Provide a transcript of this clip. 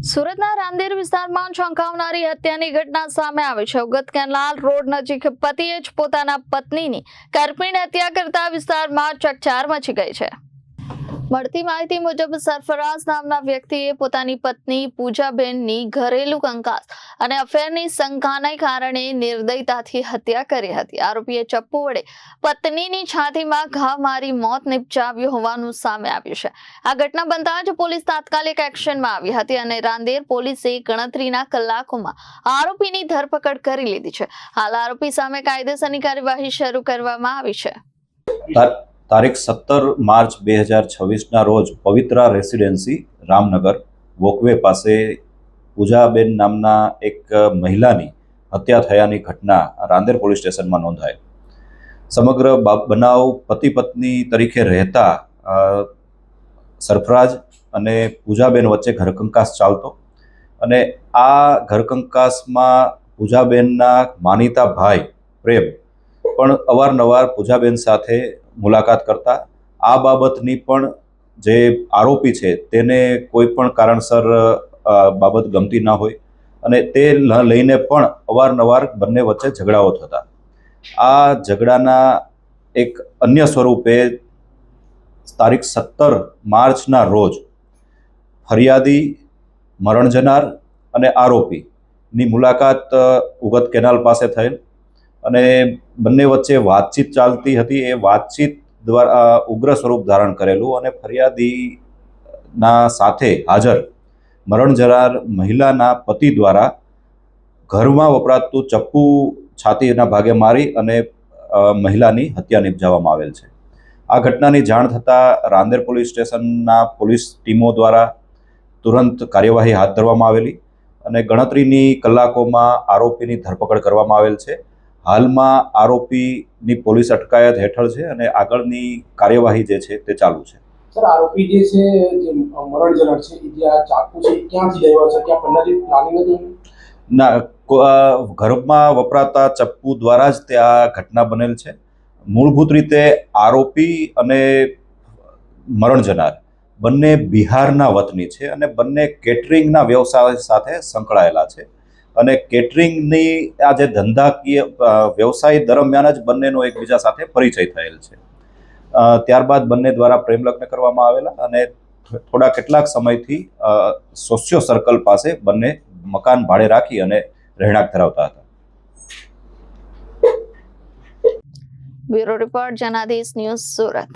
સુરતના રાંદેર વિસ્તારમાં ચોંકાવનારી હત્યાની ઘટના સામે આવી છે। ઉગત કેનાલ રોડ નજીક પતિએ જ પોતાના પત્નીની કરપીણ હત્યા કરતા વિસ્તારમાં ચકચાર મચી ગઈ છે। મળતી માહિતી મુજબ સરફરાઝ નામના વ્યક્તિએ પોતાની પત્ની પૂજાબેનની ઘરેલુ કંકાસ અને અફેરની શંકાને કારણે નિર્દયતાથી હત્યા કરી હતી। આરોપીએ ચપ્પુ વડે પત્નીની છાતીમાં ઘા મારી મોત નિપજાવ્યું હોવાનું સામે આવ્યું છે। આ ઘટના બનતા જ પોલીસ તાત્કાલિક એક્શનમાં આવી હતી અને રાંદેર પોલીસે ગણતરીના કલાકોમાં આરોપીની ધરપકડ કરી લીધી છે। હાલ આરોપી સામે કાયદેસરની કાર્યવાહી શરૂ કરવામાં આવી છે। તારીખ 17 માર્ચ 2026 રોજ પવિત્રા રેસિડેન્સી રામનગર વોકવે પાસે પૂજાબેન નામના એક મહિલાની હત્યા થયાની ઘટના રાંદેર પોલીસ સ્ટેશનમાં નોંધાઈ। સમગ્ર બનાવ પતિ પત્ની તરીકે રહેતા સરફરાજ અને પૂજાબેન વચ્ચે ઘરકંકાસ ચાલતો અને આ ઘરકંકાસમાં પૂજાબેનના માનીતા ભાઈ પ્રેમ પણ અવારનવાર પૂજાબેન સાથે મુલાકાત કરતા। આ બાબતની પણ જે આરોપી છે તેને કોઈ પણ કારણસર બાબત ગમતી ના હોય અને તે લઈને પણ અવારનવાર બંને વચ્ચે ઝઘડાઓ થતા। આ ઝઘડાના એક અન્ય સ્વરૂપે તારીખ 17 માર્ચના રોજ ફરિયાદી, મરણ જનાર અને આરોપીની મુલાકાત ઉગત કેનાલ પાસે થયેલ અને બંને વચ્ચે વાતચીત ચાલતી હતી। એ વાતચીત દ્વારા ઉગ્ર સ્વરૂપ ધારણ કરેલું અને ફરિયાદીના સાથે હાજર મરણ જનાર મહિલાના પતિ દ્વારા ઘરમાં વપરાતું ચપ્પુ છાતીના ભાગે મારી અને મહિલાની હત્યા નિપજાવવામાં આવેલ છે। આ ઘટનાની જાણ થતાં રાંદેર પોલીસ સ્ટેશનના પોલીસ ટીમો દ્વારા તુરંત કાર્યવાહી હાથ ધરવામાં આવેલી અને ગણતરીની કલાકોમાં આરોપીની ધરપકડ કરવામાં આવેલ છે। હાલમાં આરોપીની પોલીસ અટકાયત હેઠળ છે અને આગળની કાર્યવાહી જે છે તે ચાલુ છે। સર, આરોપી જે છે જે મરણ જનાર છે એ જે આ ચાકુ છે ક્યાંથી લેવા છે, ક્યાં પહેલાથી પ્લાનિંગ હતું? ના, ઘરમાં વપરાતા ચપ્પુ દ્વારા જ તે આ ઘટના બનેલ છે। મૂળભૂત રીતે આરોપી અને મરણ જનાર બંને બિહારના વતની છે અને બંને કેટરિંગના વ્યવસાય સાથે સંકળાયેલા છે અને કેટરિંગની આ જે ધંધાકીય વ્યવસાય દરમિયાન જ બંનેનો એકબીજા સાથે પરિચય થયેલ છે। ત્યારબાદ બંને દ્વારા પ્રેમ લગ્ન કરવામાં આવેલા અને થોડા કેટલાક સમયથી સોશિયો સર્કલ પાસે બંને મકાન ભાડે રાખી અને રહેણાંક ધરાવતા હતા। Bureau report Janadesh news Surat.